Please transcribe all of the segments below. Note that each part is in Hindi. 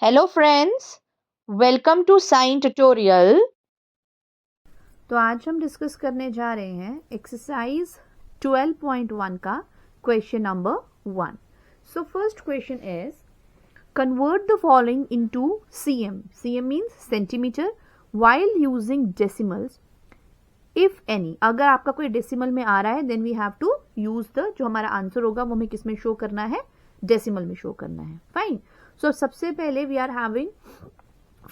Hello friends, welcome to sign tutorial. तो आज हम डिस्कस करने जा रहे हैं एक्सरसाइज 12.1 का question number 1। So first question is convert the following into CM. CM means centimetre while using decimals if any. अगर आपका कोई डेसिमल में आ रहा है then we have to use the, जो हमारा आंसर होगा वो हमें किस में शो करना है, डेसिमल में शो करना है। फाइन। सो सबसे पहले we are having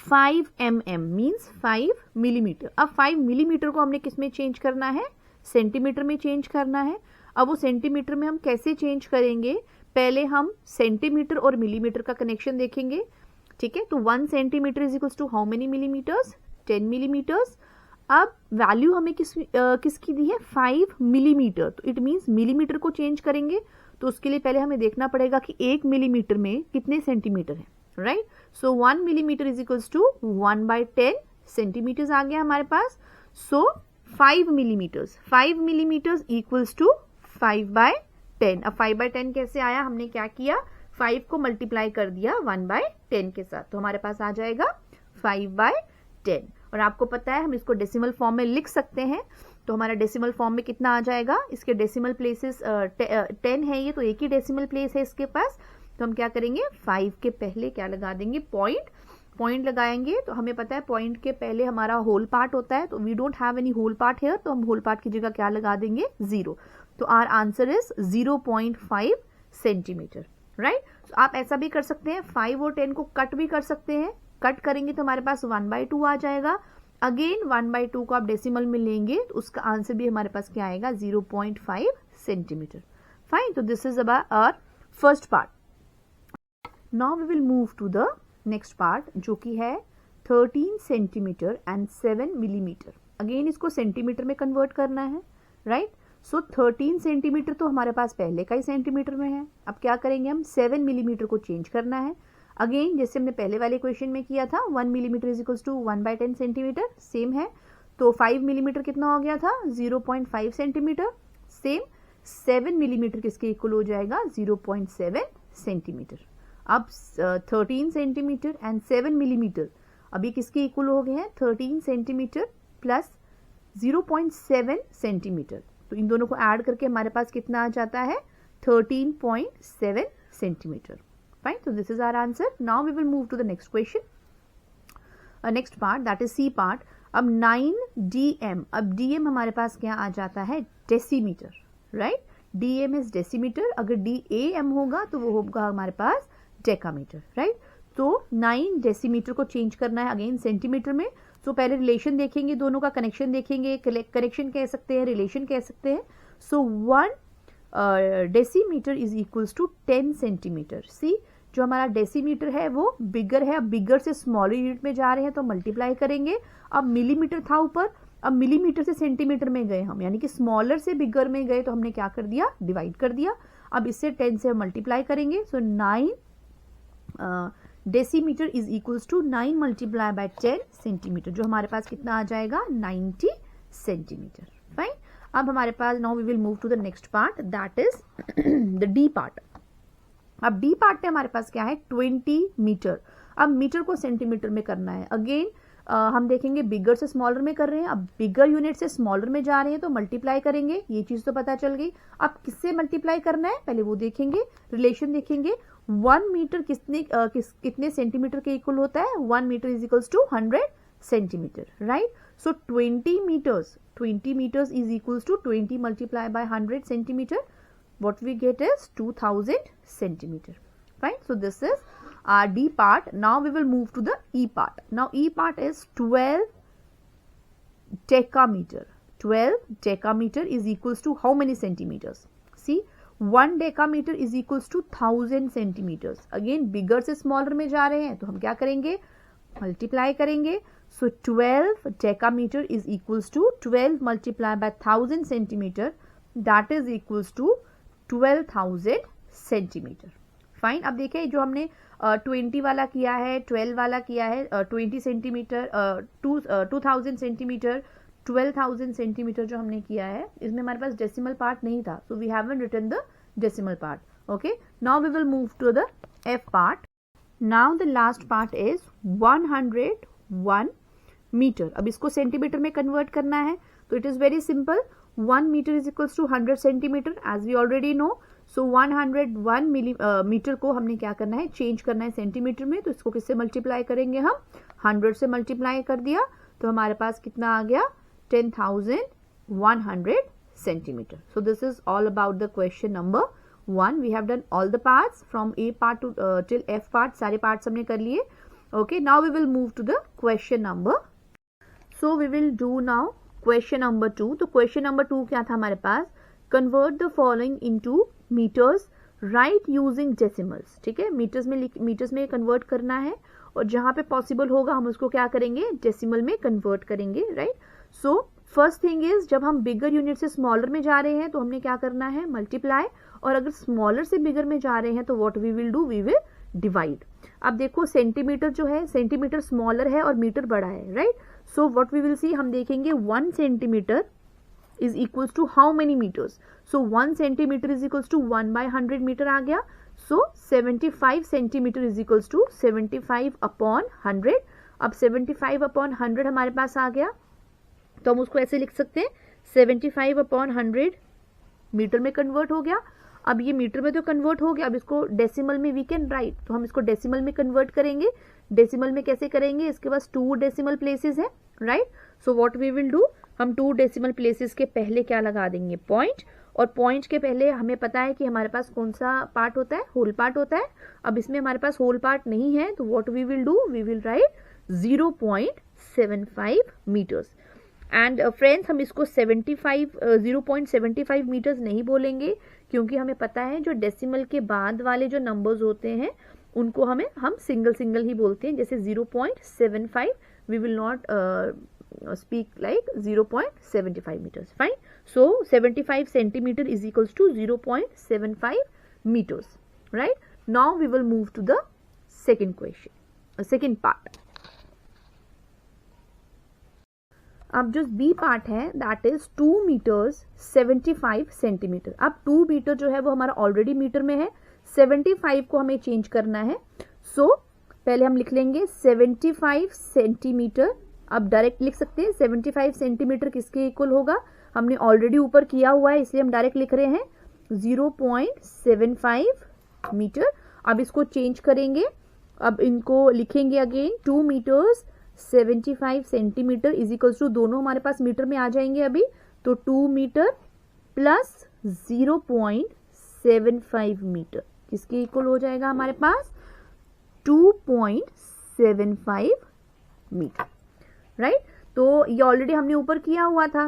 5 mm means 5 millimetre. अब 5 मिलीमीटर को हमने किस में चेंज करना है, सेंटीमीटर में चेंज करना है। अब वो सेंटीमीटर में हम कैसे चेंज करेंगे, पहले हम सेंटीमीटर और मिलीमीटर का कनेक्शन देखेंगे। ठीक है, तो 1 centimetre is equals to how many millimetres, 10 millimetres. अब वैल्यू हमें किसकी दी है, 5 मिलीमीटर, तो इट मीन्स मिलीमीटर को चेंज करेंगे। तो उसके लिए पहले हमें देखना पड़ेगा कि 1 मिलीमीटर में कितने सेंटीमीटर है, right. So 1 millimetre is equals to 1/10 centimeters आ गया हमारे पास। So 5 millimeters equals to 5/10। अब 5/10 कैसे आया, हमने क्या किया, 5 को मल्टीप्लाई कर दिया 1/10 के साथ, तो हमारे पास आ जाएगा 5/10। और आपको पता है हम इसको डेसिमल फॉर्म में लिख सकते हैं, तो हमारा डेसिमल फॉर्म में कितना आ जाएगा, इसके डेसिमल प्लेसेस 10 है ये, तो एक ही डेसिमल प्लेस है इसके पास। तो हम क्या करेंगे, 5 के पहले क्या लगा देंगे, पॉइंट लगाएंगे। तो हमें पता है पॉइंट के पहले हमारा होल पार्ट होता है, तो we don't have any whole part here, तो हम होल पार्ट की जगह क्या लगा देंगे, 0। तो our answer is 0.5 centimetre, right. तो आप ऐसा भी कर सकते हैं, 5 और 10 को कट भी कर सकते हैं। कट करेंगे तो हमारे पास 1/2 आ जाएगा। अगेन 1/2 को आप डेसिमल में लेंगे तो उसका आंसर भी हमारे पास क्या आएगा, 0.5 सेंटीमीटर। फाइन, तो this is about our first part. Now we will move to the next part, जो कि है 13 सेंटीमीटर एंड 7 मिलीमीटर। अगेन इसको सेंटीमीटर में कन्वर्ट करना है, राइट। सो 13 सेंटीमीटर तो हमारे पास पहले का ही सेंटीमीटर में है। अब क्या करेंगे हम, 7 मिलीमीटर को चेंज करना है। अगेन जैसे हमने पहले वाले क्वेश्चन में किया था, 1 millimetre is equals to 1/10 centimetre, same है। तो 5 मिलीमीटर कितना हो गया था, 0.5 सेंटीमीटर। सेम 7 मिलीमीटर किसके इक्वल हो जाएगा, 0.7 सेंटीमीटर। अब 13 सेंटीमीटर एंड 7 मिलीमीटर अभी किसके इक्वल हो गए हैं, 13 सेंटीमीटर प्लस 0.7 सेंटीमीटर। तो इन दोनों को ऐड करके हमारे पास कितना आ जाता है, 13.7 centimetre. Fine, so this is our answer. Now we will move to the next question. Next part, that is C part. अब 9 dm, अब dm हमारे पास क्या आ जाता है, decimetre, right. dm is decimetre, अगर dam होगा तो वो होगा हमारे पास डेकामीटर, राइट। तो 9 डेसीमीटर को चेंज करना है अगेन सेंटीमीटर में। तो पहले रिलेशन देखेंगे, दोनों का कनेक्शन देखेंगे, कनेक्शन कह सकते हैं, रिलेशन कह सकते हैं। So 1 decimeter is equals to 10 centimeter. See, जो हमारा डेसीमीटर है वो बिगर है, अब बिगर से स्मॉलर यूनिट में जा रहे हैं तो मल्टीप्लाई करेंगे। अब मिलीमीटर था ऊपर, अब मिलीमीटर से सेंटीमीटर में गए हम, यानी कि स्मॉलर से बिगर में गए, तो हमने क्या कर दिया, डिवाइड कर दिया। अब इससे 10 से मल्टीप्लाई करेंगे। So 9 decimetre is equals to 9 multiply by 10 centimetre, जो हमारे पास कितना आ जाएगा, 90 सेंटीमीटर। फाइन। अब हमारे पास now we will move to the next part, that is the D part. अब डी पार्ट में हमारे पास क्या है, 20 मीटर। अब मीटर को सेंटीमीटर में करना है। अगेन हम देखेंगे बिगर से स्मॉलर में कर रहे हैं, अब बिगर यूनिट से स्मॉलर में जा रहे हैं तो मल्टीप्लाई करेंगे, ये चीज तो पता चल गई। अब किससे मल्टीप्लाई करना है, पहले वो देखेंगे, रिलेशन देखेंगे। 1 मीटर कितने सेंटीमीटर के इक्वल होता है, 1 metre is equals to 100 centimetre, right. So 20 meters is equals to 20 multiplied by 100 centimeter. What we get is 2000 centimeter. Fine. So this is our D part. Now we will move to the E part. Now E part is 12 decameter. 12 decameter is equals to how many centimeters? See, 1 decameter is equals to 1000 centimeters. Again bigger से smaller में जा रहे हैं तो हम क्या करेंगे, मल्टीप्लाई करेंगे। So 12 decameter is equals to 12 multiplied by 1000 centimeter, that is equals to 12,000 centimetre. Fine. अब देखिए जो हमने 20 वाला किया है, 12 वाला किया है, 20 सेंटीमीटर, 2000 सेंटीमीटर, 12,000 सेंटीमीटर जो हमने किया है, इसमें हमारे पास डेसिमल पार्ट नहीं था, so we haven't written the decimal part. Okay, now we will move to the F part. Now the last part is 101 metre. अब इसको सेंटीमीटर में कन्वर्ट करना है तो it is very simple. 1 metre is equals to 100 centimetre as we already know. So 101 metre को हमने क्या करना है, चेंज करना है सेंटीमीटर में. तो इसको किससे मल्टीप्लाई करेंगे हम, 100 से मल्टीप्लाई कर दिया तो हमारे पास कितना आ गया, 10,100 centimeter. So this is all about the question number 1. We have done all the parts from A part to till F part. सारे parts हमने कर लिए. Okay, now we will move to the question number. So we will do now question number 2. तो question number 2 क्या था हमारे पास, convert the following into meters, write using decimals. ठीक है, meters में convert करना है और जहाँ पे possible होगा हम उसको क्या करेंगे, decimal में convert करेंगे, right? So first thing is, जब हम बिगर यूनिट से स्मॉलर में जा रहे हैं तो हमने क्या करना है, मल्टीप्लाई. और अगर स्मॉलर से बिगर में जा रहे हैं तो what we will do, we will divide. अब देखो सेंटीमीटर जो है, सेंटीमीटर स्मॉलर है और मीटर बड़ा है, right. So what we will see, हम देखेंगे 1 centimetre is equals to how many meters. So 1 centimetre is equals to 1/100 meter आ गया. So 75 centimetre is equals to 75/100. अब 75/100 हमारे पास आ गया तो हम उसको ऐसे लिख सकते हैं, 75/100 मीटर में कन्वर्ट हो गया. अब ये मीटर में तो कन्वर्ट हो गया, अब इसको डेसिमल में वी कैन राइट. तो हम इसको डेसिमल में कन्वर्ट करेंगे. डेसिमल में कैसे करेंगे, इसके पास 2 डेसिमल प्लेसेस है, right. So what we will do, हम 2 डेसिमल प्लेसेस के पहले क्या लगा देंगे, पॉइंट. और पॉइंट के पहले हमें पता है कि हमारे पास कौन सा पार्ट होता है, होल पार्ट होता है. अब इसमें हमारे पास होल पार्ट नहीं है तो what we will do, we will write 0.75 metres. And friends, हम इसको 0.75 मीटर्स नहीं बोलेंगे क्योंकि हमें पता है जो डेसिमल के बाद वाले जो नंबर्स होते हैं उनको हम सिंगल ही बोलते हैं. जैसे 0.75 we will not speak like 0.75 metres, fine. So 75 centimetre is equals to 0.75 metres, right. Now we will move to the second question, second part. अब जो बी पार्ट है दैट इज 2 मीटर्स 75 सेंटीमीटर. अब 2 मीटर जो है वो हमारा ऑलरेडी मीटर में है, 75 को हमें चेंज करना है. सो पहले हम लिख लेंगे 75 सेंटीमीटर. अब डायरेक्ट लिख सकते हैं 75 सेंटीमीटर किसके इक्वल होगा, हमने ऑलरेडी ऊपर किया हुआ है इसलिए हम डायरेक्ट लिख रहे हैं 0.75 मीटर. अब इसको चेंज करेंगे, अब इनको लिखेंगे again 2 metres 75 centimetre is equals to, दोनों हमारे पास मीटर में आ जाएंगे अभी. तो 2 मीटर प्लस 0.75 मीटर किसके इक्वल हो जाएगा हमारे पास, 2.75 मीटर, राइट. तो ये ऑलरेडी हमने ऊपर किया हुआ था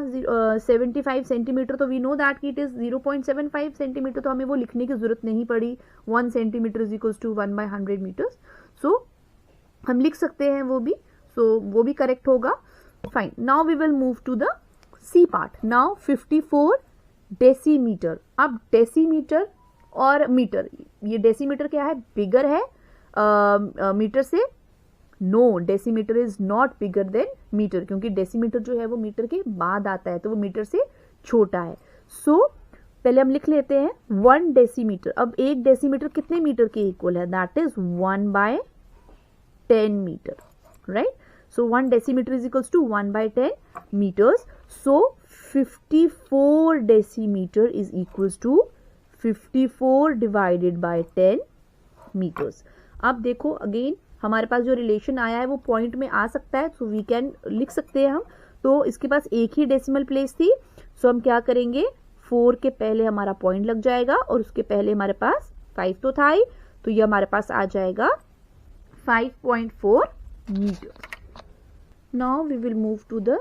75 सेंटीमीटर. तो we know that it is 0.75 centimeter, तो हमें वो लिखने की जरूरत नहीं पड़ी. 1 centimetre is equals to 1/100 meters. So हम लिख सकते हैं वो भी. So वो भी करेक्ट होगा, fine. Now we will move to the C part. Now 54 decimetre. अब डेसीमीटर और मीटर, ये डेसीमीटर क्या है, बिगर है मीटर से. No, decimetre is not bigger than metre क्योंकि डेसीमीटर जो है वो मीटर के बाद आता है तो वो मीटर से छोटा है. सो पहले हम लिख लेते हैं 1 डेसीमीटर. अब 1 डेसीमीटर कितने मीटर के इक्वल है, that is 1/10 metre, right. So 1 decimeter is equals to 1/10 meters. So 54 decimeter is equals to 54 divided by 10 meters. अब देखो अगेन हमारे पास जो रिलेशन आया है वो पॉइंट में आ सकता है, सो वी कैन लिख सकते हैं हम. तो इसके पास एक ही डेसिमल प्लेस थी, सो हम क्या करेंगे, 4 के पहले हमारा पॉइंट लग जाएगा और उसके पहले हमारे पास 5 तो था ही, तो ये हमारे पास आ जाएगा 5.4 metre. Now we will move to the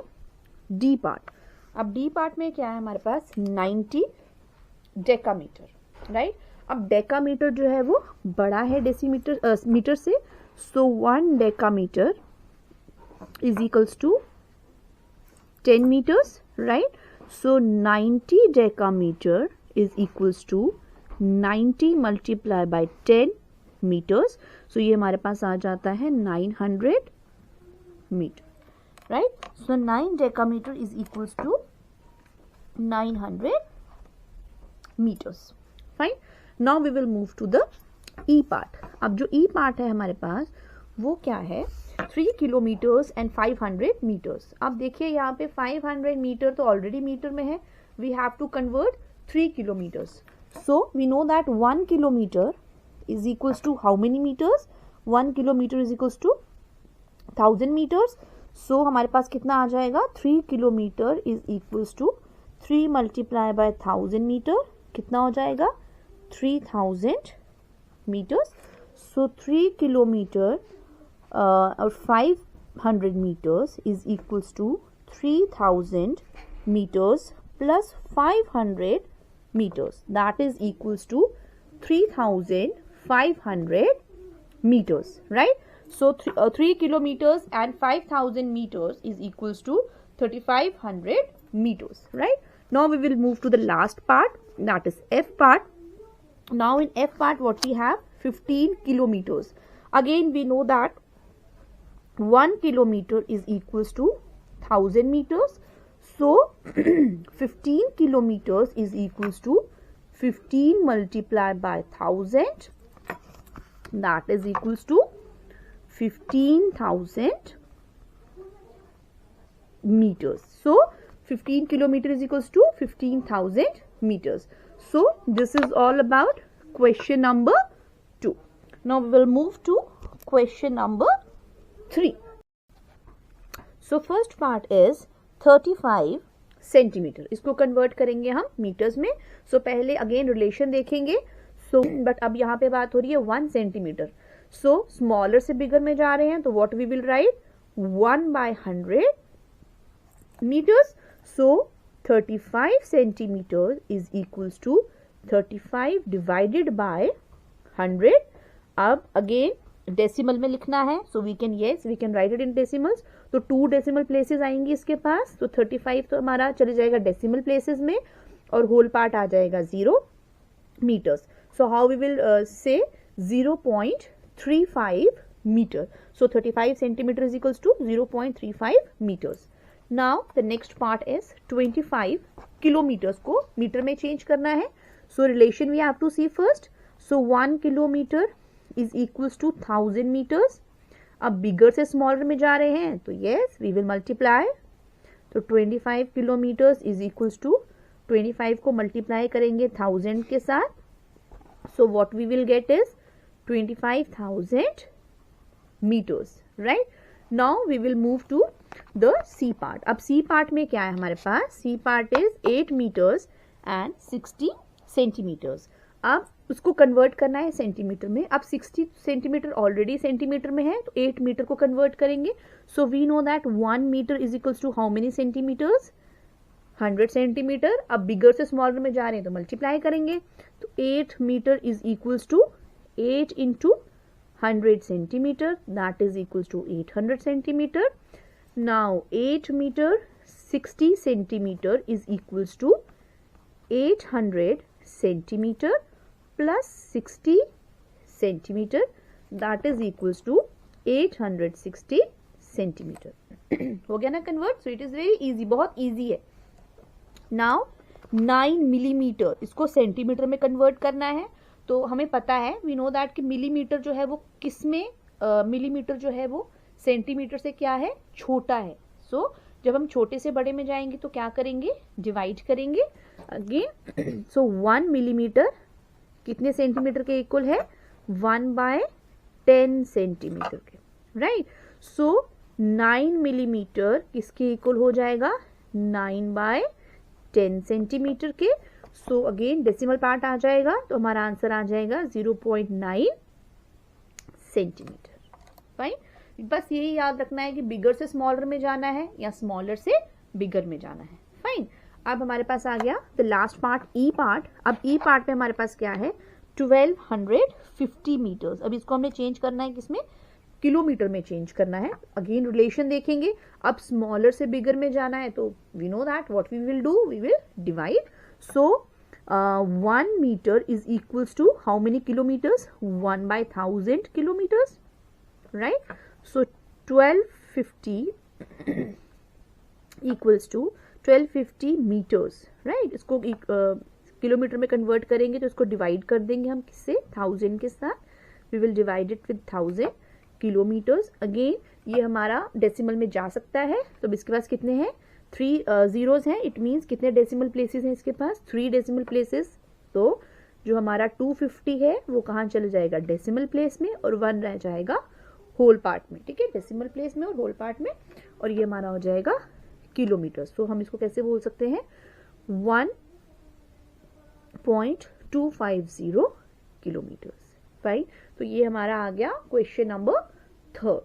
D part. अब डी पार्ट में क्या है हमारे पास, 90 डेकामीटर, राइट. अब डेकामीटर जो है वो बड़ा है डेसीमीटर मीटर से. So 1 decametre is equals to 10 metres, right. So 90 decametre is equals to 90 multiply by 10 metres. So ये हमारे पास आ जाता है 900 metre, right. So 9 decametre is equals to 900 meters, fine. Now we will move to the E part. अब जो ई पार्ट है हमारे पास वो क्या है, 3 किलोमीटर्स एंड 500 मीटर्स। अब देखिए यहाँ पे 500 मीटर तो ऑलरेडी मीटर में है, we have to convert 3 kilometres. So we know that 1 kilometre is equals to how many metres, 1 kilometre is equals to 1000 metres. So हमारे पास कितना आ जाएगा, 3 kilometre is equals to 3 multiply by 1000 metre, कितना हो जाएगा 3000 meters. So 3 kilometer or 500 meters is equals to 3000 meters plus 500 meters, that is equals to 3500 meters, right? So 3 kilometers and 5000 meters is equals to 3500 meters, right? Now we will move to the last part, that is F part. Now in F part what we have, 15 kilometers. Again we know that 1 kilometer is equals to 1000 meters. So 15 kilometers is equals to 15 multiplied by 1000, that is equals to 15,000 meters. So 15 kilometer is equals to 15,000 meters. So this is all about question number 2. Now we will move to question number 3. So first part is 35 centimetre, इसको कन्वर्ट करेंगे हम मीटर्स में। सो पहले अगेन रिलेशन देखेंगे। सो बट अब यहाँ पे बात हो रही है 1 सेंटीमीटर। सो स्मॉलर से बिगर में जा रहे हैं तो what we will write, 1/100 meters. So 35 centimeters is equals to 35 divided by 100. अब अगेन डेसिमल में लिखना है, so we can write it in decimals. तो 2 डेसिमल प्लेसेस आएंगी इसके पास, तो 35 तो हमारा चले जाएगा डेसिमल प्लेसेस में और होल पार्ट आ जाएगा 0 metres. So how we will say 0.35 metre. So 35 centimetre is equals to 0.35 metres. Now the next part is 25 kilometres को मीटर में चेंज करना है। So relation we have to see first. So 1 kilometre is equals to 1000 metres. अब बिगर से स्मॉलर में जा रहे हैं तो यस वी विल मल्टीप्लाई। तो 25 किलोमीटर्स इज इक्वल्स टू 25 को मल्टीप्लाई करेंगे 1000 के साथ। So what we will get is 25,000 meters, right? Now we will move to the C part. अब C part में क्या है हमारे पास, C part is 8 meters and 60 centimeters. अब उसको कन्वर्ट करना है सेंटीमीटर में। अब 60 सेंटीमीटर ऑलरेडी सेंटीमीटर में है तो 8 मीटर को कन्वर्ट करेंगे। So we know that 1 metre is equals to how many centimetres, 100 centimetre. अब बिगर से स्मॉलर में जा रहे हैं तो मल्टीप्लाई करेंगे। तो 8 metre is equals to 8 into 100 centimeter, that is equals to 800 centimeter. Now 8 meter 60 centimeter is equals to 800 centimeter plus 60 centimeter, that is equals to 860 centimeter. हो गया ना convert? So it is very easy, बहुत इजी है। नाउ 9 मिलीमीटर इसको सेंटीमीटर में कन्वर्ट करना है। तो हमें पता है, वी नो दैट कि मिलीमीटर जो है वो किस में, मिलीमीटर जो है वो सेंटीमीटर से क्या है, छोटा है। सो जब हम छोटे से बड़े में जाएंगे तो क्या करेंगे, डिवाइड करेंगे अगेन। सो 1 मिलीमीटर कितने सेंटीमीटर के इक्वल है, 1/10 सेंटीमीटर के, राइट। सो 9 मिलीमीटर किसके इक्वल हो जाएगा, 9/10 सेंटीमीटर के। सो अगेन डेसिमल पार्ट आ जाएगा तो हमारा आंसर आ जाएगा 0.9 सेंटीमीटर। फाइन, बस यही याद रखना है कि बिगर से स्मॉलर में जाना है या स्मॉलर से बिगर में जाना है। फाइन, अब हमारे पास आ गया the last part, E part. अब ई पार्ट में हमारे पास क्या है, 1250 मीटर्स। अब इसको हमने चेंज करना है किसमें, किलोमीटर में चेंज करना है। अगेन रिलेशन देखेंगे, अब स्मॉलर से बिगर में जाना है तो we know that what we will do, we will divide. So 1 meter is equals to how many kilometers, 1/1000 kilometers, right? So 1250 equals to 1250 meters, right? इसको किलोमीटर में कन्वर्ट करेंगे तो इसको डिवाइड कर देंगे हम किससे, 1000 के साथ। We will divide it with 1000 kilometres. Again ये हमारा डेसिमल में जा सकता है, तो इसके पास कितने हैं, 3 जीरोज हैं, इट मीन्स कितने डेसिमल प्लेसेस हैं इसके पास, 3 डेसिमल प्लेसेस। तो जो हमारा 250 है वो कहाँ चले जाएगा, डेसिमल प्लेस में, और 1 रह जाएगा होल पार्ट में, ठीक है, डेसिमल प्लेस में और होल पार्ट में, और ये हमारा हो जाएगा किलोमीटर्स। तो हम इसको कैसे बोल सकते हैं, 1.250 किलोमीटर्स। फाइन, तो ये हमारा आ गया क्वेश्चन नंबर 3।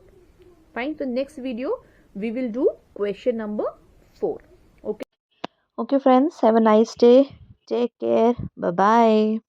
फाइन, तो next video we will do question number 4। Okay Okay, friends, have a nice day. Take care. Bye bye.